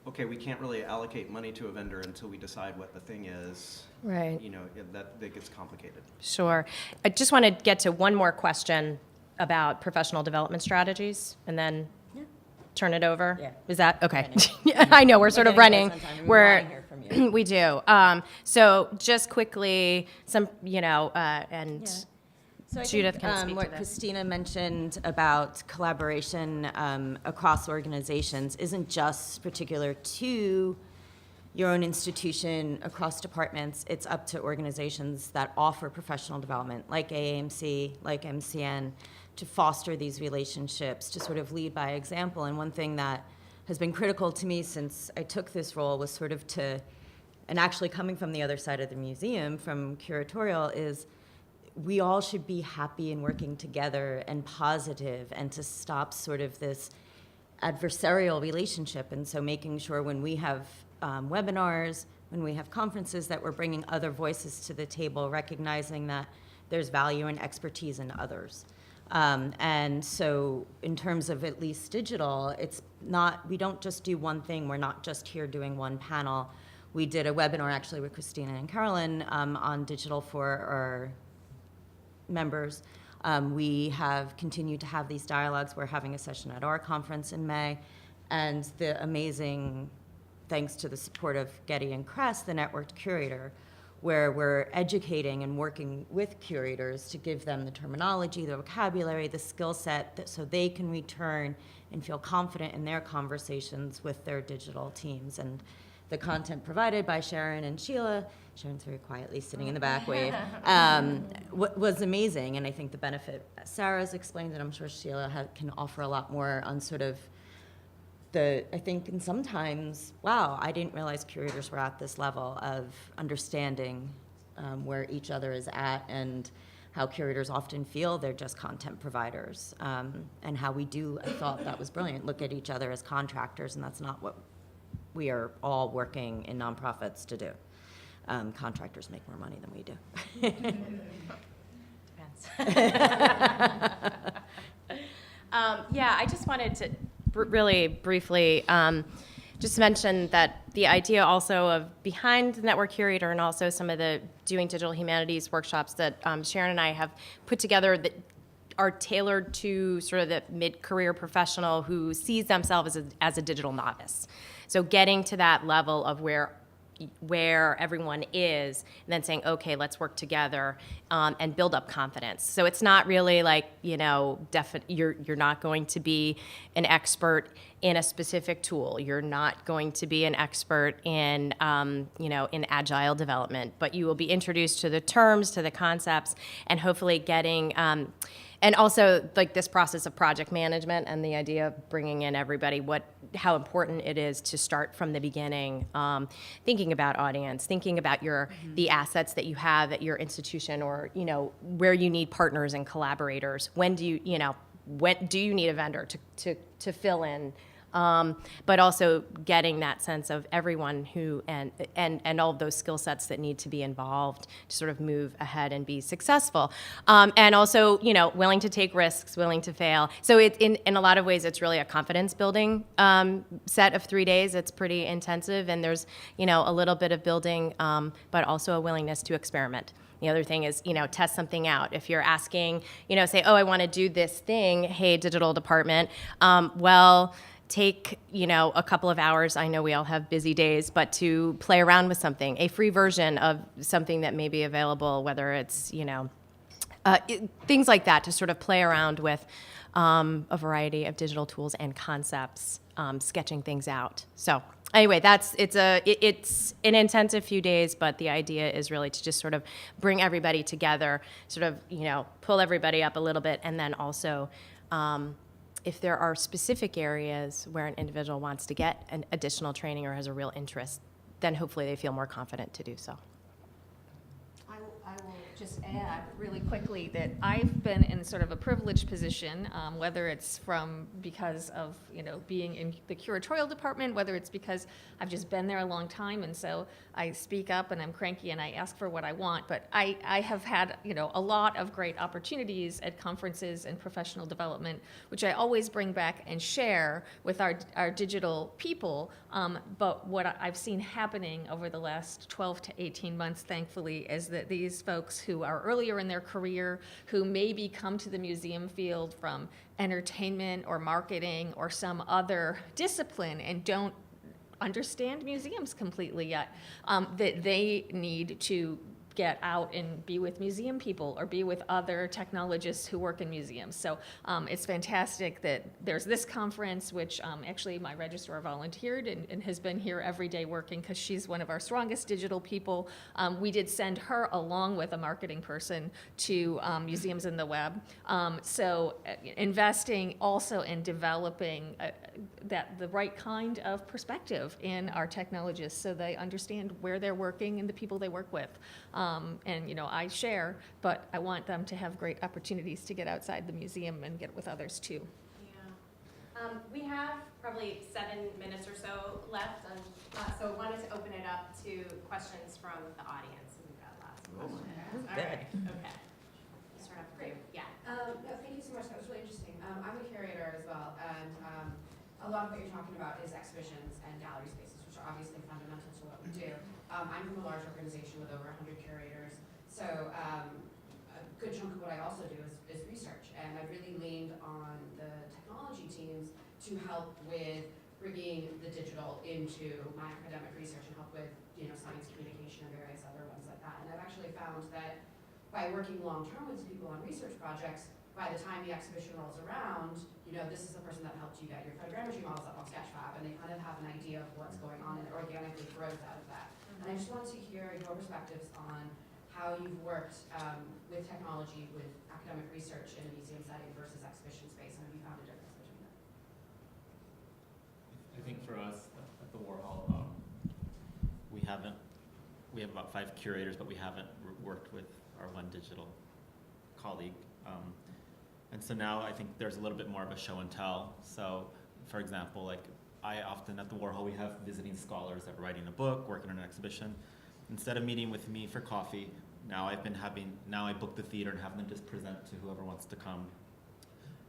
okay, we can't really allocate money to a vendor until we decide what the thing is, Right. you know, that gets complicated. Sure. I just want to get to one more question about professional development strategies and then turn it over. Yeah. Is that, okay. I know, we're sort of running. We're, hear from you. we do. So just quickly, some, you know, and So I Judith think, can speak to what this. Christina mentioned about collaboration across organizations isn't just particular to your own institution across departments. It's up to organizations that offer professional development, like AAMC, like MCN, to foster these relationships, to sort of lead by example. And one thing that has been critical to me since I took this role was sort of to, and actually coming from the other side of the museum, from curatorial, is we all should be happy and working together and positive, and to stop sort of this adversarial relationship. And so making sure when we have webinars, when we have conferences, that we're bringing other voices to the table, recognizing that there's value and expertise in others. And so in terms of at least digital, it's not, we don't just do one thing. We're not just here doing one panel. We did a webinar actually with Christina and Carolyn on digital for our members. We have continued to have these dialogues. We're having a session at our conference in May. And the amazing, thanks to the support of Getty and Crest, the networked curator, where we're educating and working with curators to give them the terminology, the vocabulary, the skill set, so they can return and feel confident in their conversations with their digital teams. And the content provided by Sharon and Sheila, Sharon's very quietly sitting in the back wave, was amazing. And I think the benefit, Sarah's explained, and I'm sure Sheila can offer a lot more on sort of I think, and sometimes, wow, I didn't realize curators were at this level of understanding where each other is at, and how curators often feel they're just content providers, and how we do, I thought that was brilliant, look at each other as contractors, and that's not what we are all working in nonprofits to do. Contractors make more money than we do. Yeah, I just wanted to really briefly just mention that the idea also of behind the Network Curator and also some of the Doing Digital Humanities workshops that Sharon and I have put together that are tailored to sort of the mid-career professional who sees themselves as a digital novice. So getting to that level of where everyone is, and then saying, okay, let's work together and build up confidence. So it's not really like, you know, you're not going to be an expert in a specific tool. You're not going to be an expert in, you know, in agile development, but you will be introduced to the terms, to the concepts, and hopefully getting, and also like this process of project management and the idea of bringing in everybody, how important it is to start from the beginning, thinking about audience, thinking about the assets that you have at your institution, or, you know, where you need partners and collaborators. When do you need a vendor to fill in but also getting that sense of everyone who and all of those skill sets that need to be involved to sort of move ahead and be successful. And also, willing to take risks, willing to fail. So in a lot of ways, it's really a confidence building set of 3 days. It's pretty intensive, and there's, a little bit of building, but also a willingness to experiment. The other thing is, test something out. If you're asking, say, oh, I want to do this thing, hey, digital department, take, a couple of hours. I know we all have busy days, but to play around with something, a free version of something that may be available, whether it's, things like that, to sort of play around with a variety of digital tools and concepts, sketching things out. So anyway, it's an intensive few days, but the idea is really to just sort of bring everybody together, sort of, pull everybody up a little bit, and then also, if there are specific areas where an individual wants to get an additional training or has a real interest, then hopefully they feel more confident to do so. I will just add really quickly that I've been in sort of a privileged position, whether it's because of being in the curatorial department, whether it's because I've just been there a long time, and so I speak up and I'm cranky and I ask for what I want. But I have had a lot of great opportunities at conferences and professional development, which I always bring back and share with our digital people. But what I've seen happening over the last 12 to 18 months, thankfully, is that these folks who are earlier in their career, who maybe come to the museum field from entertainment or marketing or some other discipline and don't understand museums completely yet, that they need to get out and be with museum people or be with other technologists who work in museums. So it's fantastic that there's this conference, which actually my registrar volunteered and has been here every day working because she's one of our strongest digital people. We did send her along with a marketing person to Museums in the Web. So investing also in developing the right kind of perspective in our technologists so they understand where they're working and the people they work with. And I share, but I want them to have great opportunities to get outside the museum and get with others too. Yeah. We have probably 7 minutes or so left, and so I wanted to open it up to questions from the audience. We've got lots of questions. All right. Okay. Start off great. Yeah. No, thank you so much. That was really interesting. I'm a curator as well, and a lot of what you're talking about is exhibitions and gallery spaces, which are obviously fundamental to what we do. I'm from a large organization with over 100 curators, so a good chunk of what I also do is research, and I've really leaned on the technology teams to help with bringing the digital into my academic research and help with science communication and various other ones like that. And I've actually found that by working long-term with people on research projects, by the time the exhibition rolls around, this is the person that helped you get your photogrammetry models up on Sketchfab, and they kind of have an idea of what's going on and it organically grows out of that. And I just want to hear your perspectives on how you've worked with technology, with academic research in a museum setting versus exhibition space, and have you found a difference between them? I think for us at the Warhol, we have about 5 curators, but we haven't worked with our one digital colleague. And so now I think there's a little bit more of a show and tell. So, for example, like I often at the Warhol, we have visiting scholars that are writing a book, working on an exhibition. Instead of meeting with me for coffee, now I book the theater and have them just present to whoever wants to come.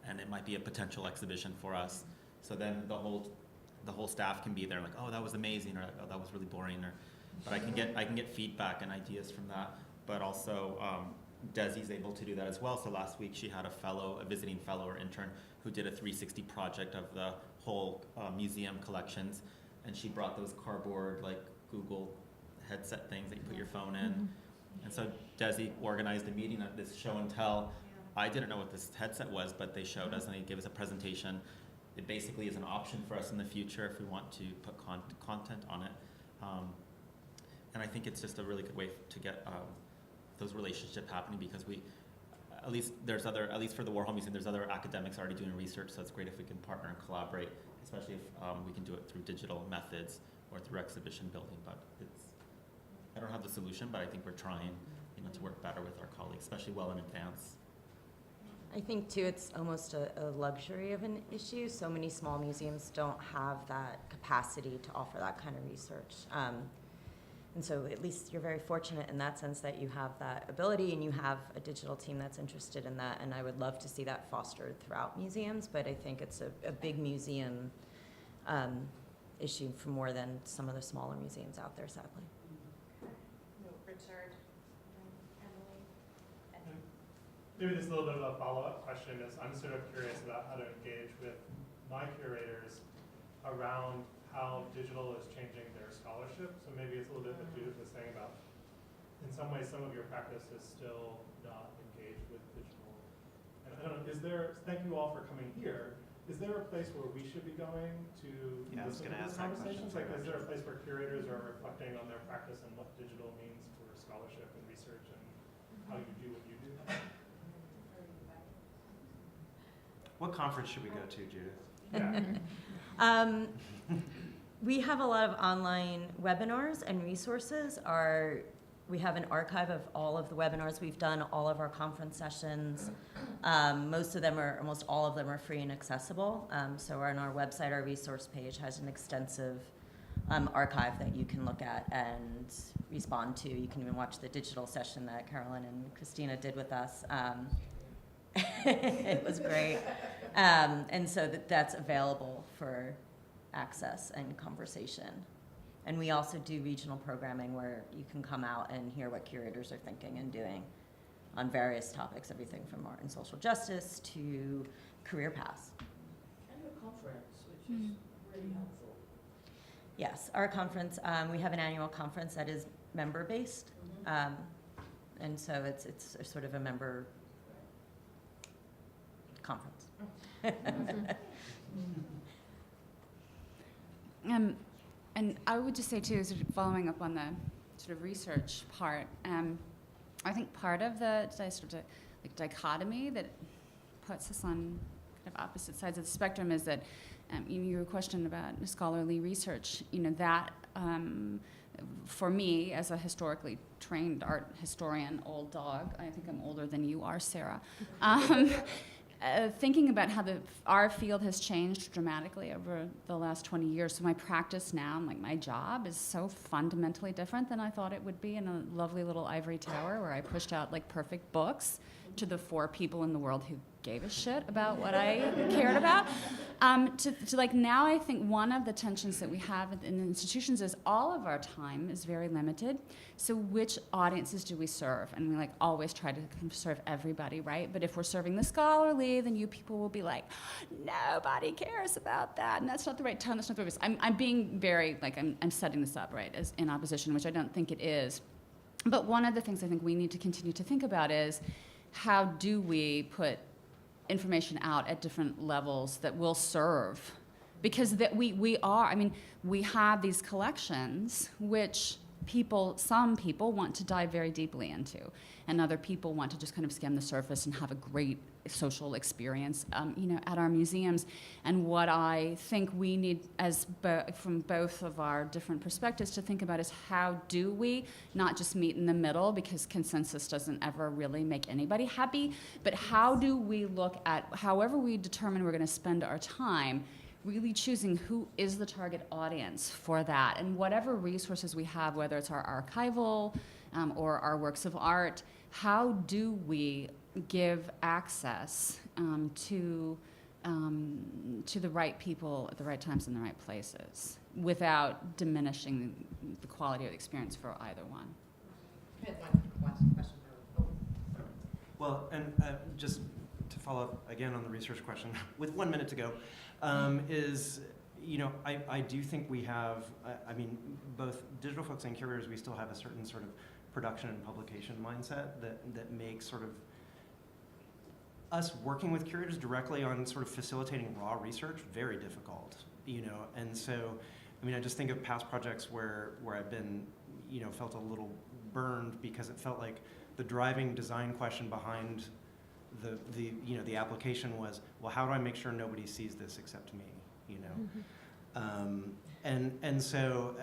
And it might be a potential exhibition for us. So then the whole staff can be there, like, oh, that was amazing, or oh, that was really boring, but I can get feedback and ideas from that. But also, Desi's able to do that as well. So last week she had a visiting fellow or intern who did a 360 project of the whole museum collections, and she brought those cardboard like Google headset things that you put your phone in. Mm-hmm. And so Desi organized a meeting at this show and tell. I didn't know what this headset was, but they showed us and they gave us a presentation. It basically is an option for us in the future if we want to put content on it. And I think it's just a really good way to get those relationships happening, because at least for the Warhol Museum, there's other academics already doing research, so it's great if we can partner and collaborate, especially if we can do it through digital methods or through exhibition building. But I don't have the solution, but I think we're trying to work better with our colleagues, especially well in advance. I think too, it's almost a luxury of an issue. So many small museums don't have that capacity to offer that kind of research. And so at least you're very fortunate in that sense that you have that ability and you have a digital team that's interested in that. And I would love to see that fostered throughout museums, but I think it's a big museum issue for more than some of the smaller museums out there, sadly. Richard, Emily. Maybe this is a little bit of a follow-up question is I'm sort of curious about how to engage with my curators around how digital is changing their scholarship. So maybe it's a little bit what Judith was saying about, in some ways, some of your practice is still not engaged with digital. And I don't know, thank you all for coming here. Is there a place where we should be going to Yeah, I was listen gonna to ask these that question conversations? too, Like, is there a actually. place where curators are reflecting on their practice and what digital means for scholarship and research and how you do what you do? What conference should we go to, Judith? Yeah. We have a lot of online webinars and resources. We have an archive of all of the webinars we've done, all of our conference sessions. Almost all of them are free and accessible. So on our website, our resource page has an extensive archive that you can look at and respond to. You can even watch the digital session that Carolyn and Christina did with us. It was great. And so that's available for access and conversation. And we also do regional programming where you can come out and hear what curators are thinking and doing on various topics, everything from art and social justice to career paths. And your conference, which is really helpful. Yes, our conference, we have an annual conference that is member-based. And so it's a sort of a member conference. And I would just say too, sort of following up on the sort of research part, I think part of the sort of like dichotomy that puts us on kind of opposite sides of the spectrum is that your question about scholarly research, that for me as a historically trained art historian, old dog, I think I'm older than you are, Sarah. Thinking about how our field has changed dramatically over the last 20 years. So my practice now, like my job, is so fundamentally different than I thought it would be in a lovely little ivory tower where I pushed out like perfect books to the 4 people in the world who gave a shit about what I cared about. To like now I think one of the tensions that we have in the institutions is all of our time is very limited. So which audiences do we serve? And we like always try to serve everybody, right? But if we're serving the scholarly, then you people will be like, nobody cares about that. And that's not the right tone, that's not the right voice. I'm being very, like I'm setting this up, right, as in opposition, which I don't think it is. But one of the things I think we need to continue to think about is how do we put information out at different levels that will serve, because that we have these collections which some people want to dive very deeply into, and other people want to just kind of skim the surface and have a great social experience, at our museums. And what I think we need, from both of our different perspectives, to think about is how do we not just meet in the middle, because consensus doesn't ever really make anybody happy, but how do we look at, however we determine we're going to spend our time, really choosing who is the target audience for that, and whatever resources we have, whether it's our archival or our works of art, how do we give access to the right people at the right times in the right places without diminishing the quality of the experience for either one. I had one question for Well, and just to follow up again on the research question, with 1 minute to go, is, I do think we have, both digital folks and curators, we still have a certain sort of production and publication mindset that makes sort of us working with curators directly on sort of facilitating raw research very difficult, and so, I just think of past projects where I've been, felt a little burned because it felt like the driving design question behind the application was, well, how do I make sure nobody sees this except me, and so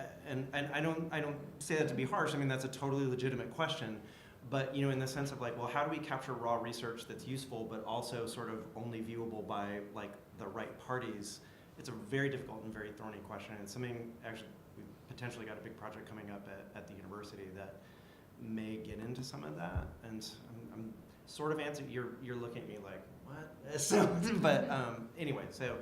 I don't say that to be harsh. That's a totally legitimate question, But, you know, in the sense of like, well, how do we capture raw research that's useful, but also sort of only viewable by like the right parties? It's a very difficult and very thorny question. And something, actually, we've potentially got a big project coming up at the university that may get into some of that. And I'm sort of answering, you're looking at me like, what? So, but anyway, so,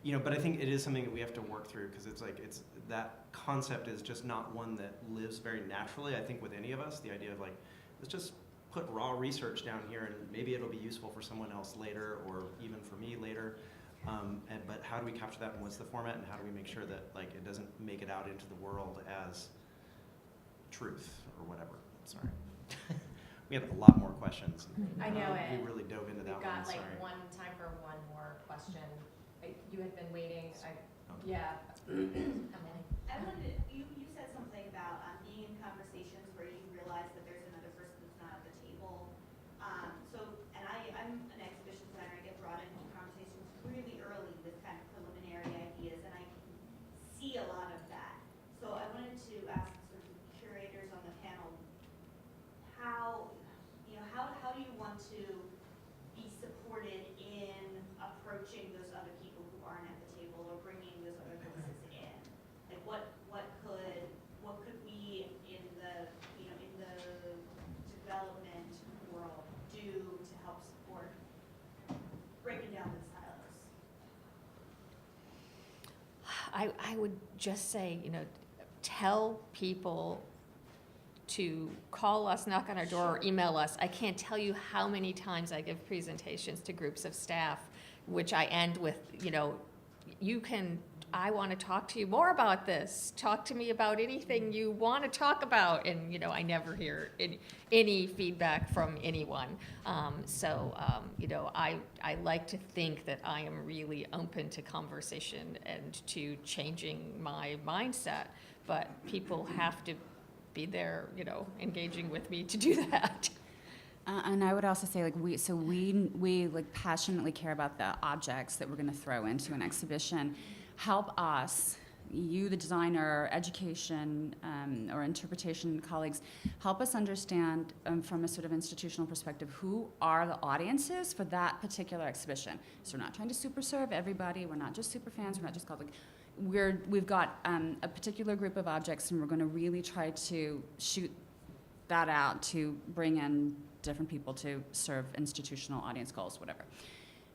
you know, but I think it is something that we have to work through, because it's like, that concept is just not one that lives very naturally, I think, with any of us. The idea of like, let's just put raw research down here and maybe it'll be useful for someone else later, or even for me later. But how do we capture that, and what's the format, and how do we make sure that like it doesn't make it out into the world as truth or whatever? Sorry. We have a lot more questions. I know it. We really dove into that We've got one. like Sorry. time for one more question. You had been waiting. Okay. Yeah. Emily. I wanted to, you said something about being in conversations where you realize that there's another person that's not at the table. I'm an exhibition designer. I get brought into conversations really early with kind of preliminary ideas, and I can see a lot of that. So I wanted to ask sort of curators on the panel, how do you want to be supported in approaching those other people who aren't at the table, or bringing those other voices in? Like what could we in the development world do to help support breaking down the silos? I would just say, tell people to call us, knock on our door, or email us. I can't tell you how many times I give presentations to groups of staff, which I end with, I want to talk to you more about this. Talk to me about anything you want to talk about. And, I never hear any feedback from anyone. I like to think that I am really open to conversation and to changing my mindset. But people have to be there, engaging with me to do that. And I would also say, we passionately care about the objects that we're going to throw into an exhibition. Help us, you, the designer, education, or interpretation colleagues, help us understand from a sort of institutional perspective who are the audiences for that particular exhibition. So we're not trying to super serve everybody. We're not just super fans. We're not just called we've got a particular group of objects, and we're going to really try to shoot that out to bring in different people to serve institutional audience goals, whatever.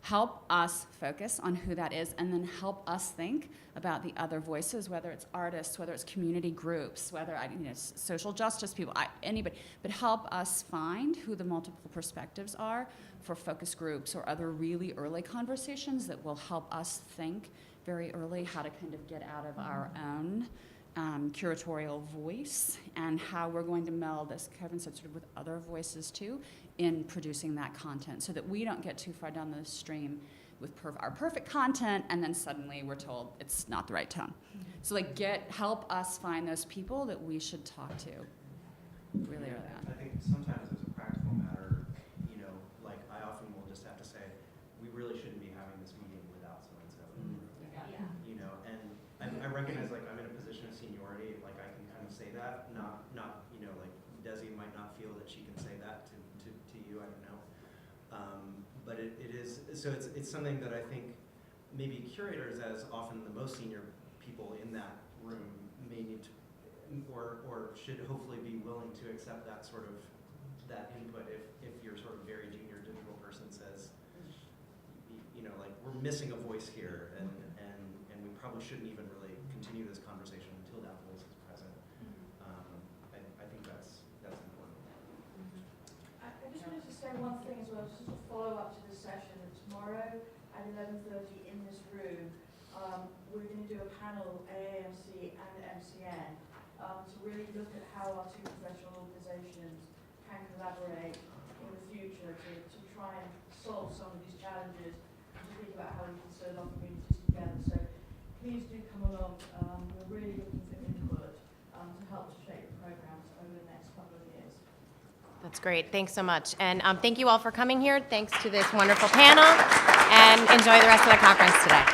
Help us focus on who that is, and then help us think about the other voices, whether it's artists, whether it's community groups, whether social justice people, anybody. But help us find who the multiple perspectives are for focus groups or other really early conversations that will help us think very early how to kind of get out of our own curatorial voice, and how we're going to meld, as Koven said, sort of with other voices too, in producing that content, so that we don't get too far down the stream with our perfect content, and then suddenly we're told it's not the right tone. So help us find those people that we should talk to really early on. I think sometimes as a practical matter, I often will just have to say, we really shouldn't be having this meeting without so-and-so. And I recognize I'm in a position of seniority, I can kind of say that, not Desi might not feel that she can say that to you, I don't know. But it is, so it's something that I think maybe curators, as often the most senior people in that room, may need to, or should hopefully be willing to accept that sort of, that input if your sort of very junior digital person says, we're missing a voice here, and we probably shouldn't even really continue this conversation until that voice is present. I think that's important. I just wanted to say one thing as well, just to follow up to the session. Tomorrow at 11:30 in this room, we're going to do a panel, AAMC and MCN, to really look at how our two professional organisations can collaborate in the future to try and solve some of these challenges, and to think about how we can serve our communities together. So please do come along. We're really looking for input to help to shape the programmes over the next couple of years. That's great. Thanks so much. And thank you all for coming here. Thanks to this wonderful panel, and enjoy the rest of the conference today.